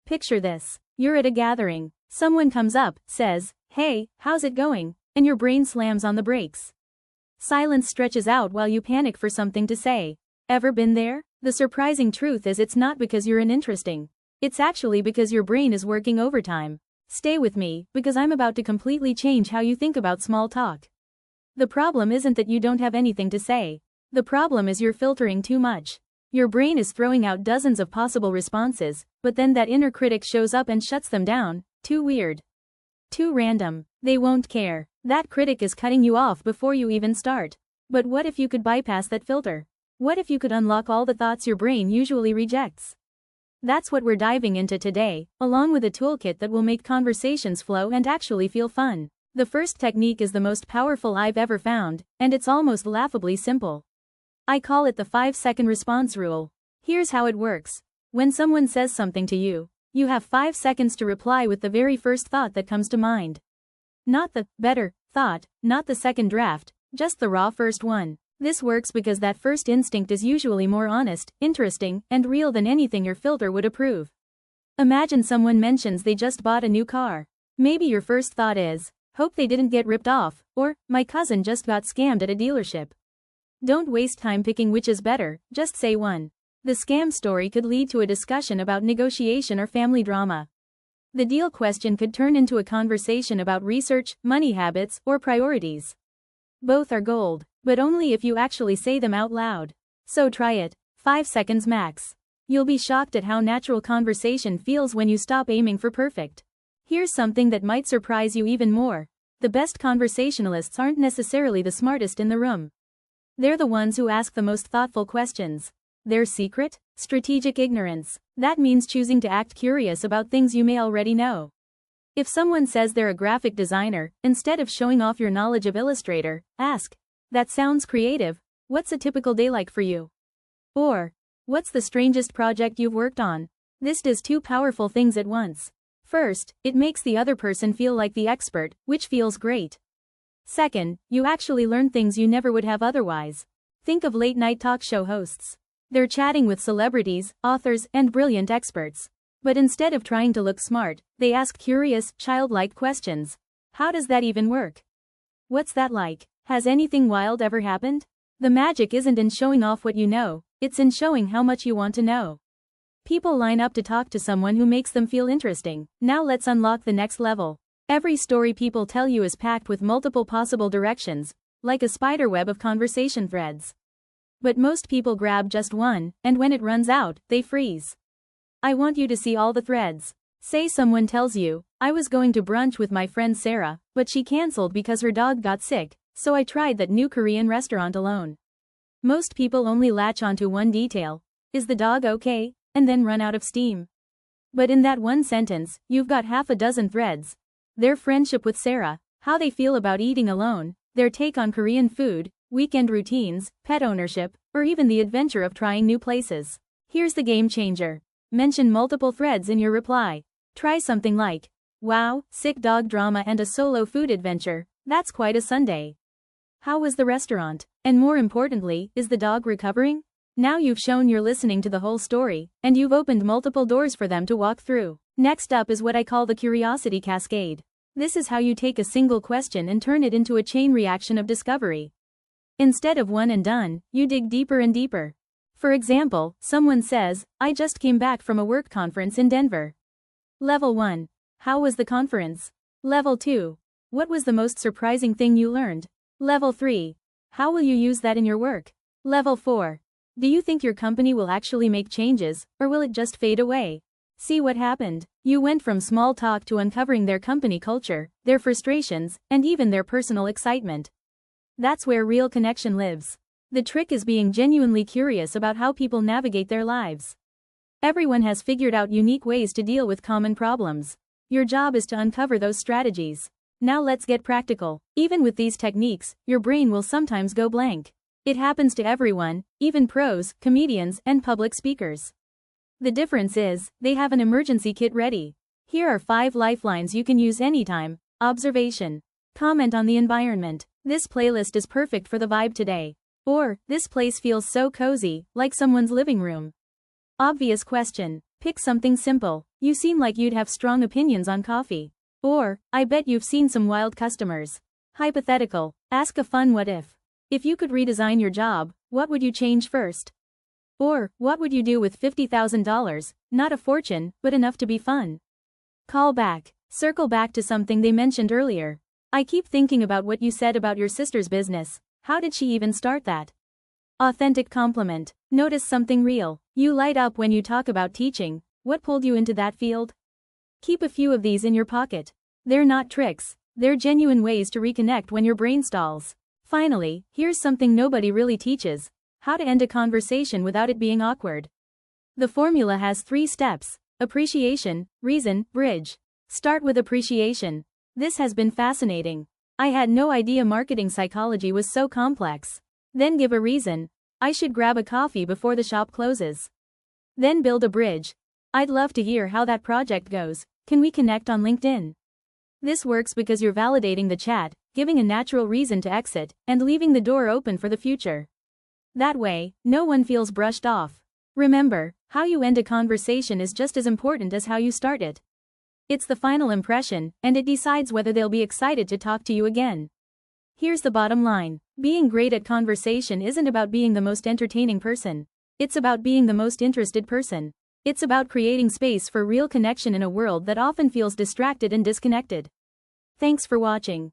Picture this. You're at a gathering. Someone comes up, says, "Hey, how's it going?" And your brain slams on the brakes. Silence stretches out while you panic for something to say. Ever been there? The surprising truth is it's not because you're uninteresting. It's actually because your brain is working overtime. Stay with me, because I'm about to completely change how you think about small talk. The problem isn't that you don't have anything to say. The problem is you're filtering too much. Your brain is throwing out dozens of possible responses, but then that inner critic shows up and shuts them down. Too weird. Too random. They won't care. That critic is cutting you off before you even start. But what if you could bypass that filter? What if you could unlock all the thoughts your brain usually rejects? That's what we're diving into today, along with a toolkit that will make conversations flow and actually feel fun. The first technique is the most powerful I've ever found, and it's almost laughably simple. I call it the 5-second response rule. Here's how it works. When someone says something to you, you have 5 seconds to reply with the very first thought that comes to mind. Not the better thought, not the second draft, just the raw first one. This works because that first instinct is usually more honest, interesting, and real than anything your filter would approve. Imagine someone mentions they just bought a new car. Maybe your first thought is, "Hope they didn't get ripped off," or "My cousin just got scammed at a dealership." Don't waste time picking which is better, just say one. The scam story could lead to a discussion about negotiation or family drama. The deal question could turn into a conversation about research, money habits, or priorities. Both are gold, but only if you actually say them out loud. So try it. 5 seconds max. You'll be shocked at how natural conversation feels when you stop aiming for perfect. Here's something that might surprise you even more. The best conversationalists aren't necessarily the smartest in the room. They're the ones who ask the most thoughtful questions. Their secret? Strategic ignorance. That means choosing to act curious about things you may already know. If someone says they're a graphic designer, instead of showing off your knowledge of Illustrator, ask, "That sounds creative. What's a typical day like for you?" Or, "What's the strangest project you've worked on?" This does two powerful things at once. First, it makes the other person feel like the expert, which feels great. Second, you actually learn things you never would have otherwise. Think of late-night talk show hosts. They're chatting with celebrities, authors, and brilliant experts. But instead of trying to look smart, they ask curious, childlike questions. How does that even work? What's that like? Has anything wild ever happened? The magic isn't in showing off what you know, it's in showing how much you want to know. People line up to talk to someone who makes them feel interesting. Now let's unlock the next level. Every story people tell you is packed with multiple possible directions, like a spiderweb of conversation threads. But most people grab just one, and when it runs out, they freeze. I want you to see all the threads. Say someone tells you, "I was going to brunch with my friend Sarah, but she canceled because her dog got sick, so I tried that new Korean restaurant alone." Most people only latch onto one detail. Is the dog okay? And then run out of steam. But in that one sentence, you've got half a dozen threads. Their friendship with Sarah, how they feel about eating alone, their take on Korean food, weekend routines, pet ownership, or even the adventure of trying new places. Here's the game changer. Mention multiple threads in your reply. Try something like, "Wow, sick dog drama and a solo food adventure. That's quite a Sunday. How was the restaurant? And more importantly, is the dog recovering?" Now you've shown you're listening to the whole story, and you've opened multiple doors for them to walk through. Next up is what I call the Curiosity Cascade. This is how you take a single question and turn it into a chain reaction of discovery. Instead of one and done, you dig deeper and deeper. For example, someone says, "I just came back from a work conference in Denver." Level 1. How was the conference? Level 2. What was the most surprising thing you learned? Level 3. How will you use that in your work? Level 4. Do you think your company will actually make changes, or will it just fade away? See what happened. You went from small talk to uncovering their company culture, their frustrations, and even their personal excitement. That's where real connection lives. The trick is being genuinely curious about how people navigate their lives. Everyone has figured out unique ways to deal with common problems. Your job is to uncover those strategies. Now let's get practical. Even with these techniques, your brain will sometimes go blank. It happens to everyone, even pros, comedians, and public speakers. The difference is, they have an emergency kit ready. Here are 5 lifelines you can use anytime. Observation. Comment on the environment. This playlist is perfect for the vibe today. Or, this place feels so cozy, like someone's living room. Obvious question. Pick something simple. You seem like you'd have strong opinions on coffee. Or, I bet you've seen some wild customers. Hypothetical. Ask a fun what if. If you could redesign your job, what would you change first? Or, what would you do with $50,000, not a fortune, but enough to be fun? Call back. Circle back to something they mentioned earlier. I keep thinking about what you said about your sister's business. How did she even start that? Authentic compliment. Notice something real. You light up when you talk about teaching. What pulled you into that field? Keep a few of these in your pocket. They're not tricks. They're genuine ways to reconnect when your brain stalls. Finally, here's something nobody really teaches. How to end a conversation without it being awkward. The formula has 3 steps: appreciation, reason, bridge. Start with appreciation. This has been fascinating. I had no idea marketing psychology was so complex. Then give a reason. I should grab a coffee before the shop closes. Then build a bridge. I'd love to hear how that project goes. Can we connect on LinkedIn? This works because you're validating the chat, giving a natural reason to exit, and leaving the door open for the future. That way, no one feels brushed off. Remember, how you end a conversation is just as important as how you start it. It's the final impression, and it decides whether they'll be excited to talk to you again. Here's the bottom line. Being great at conversation isn't about being the most entertaining person. It's about being the most interested person. It's about creating space for real connection in a world that often feels distracted and disconnected. Thanks for watching.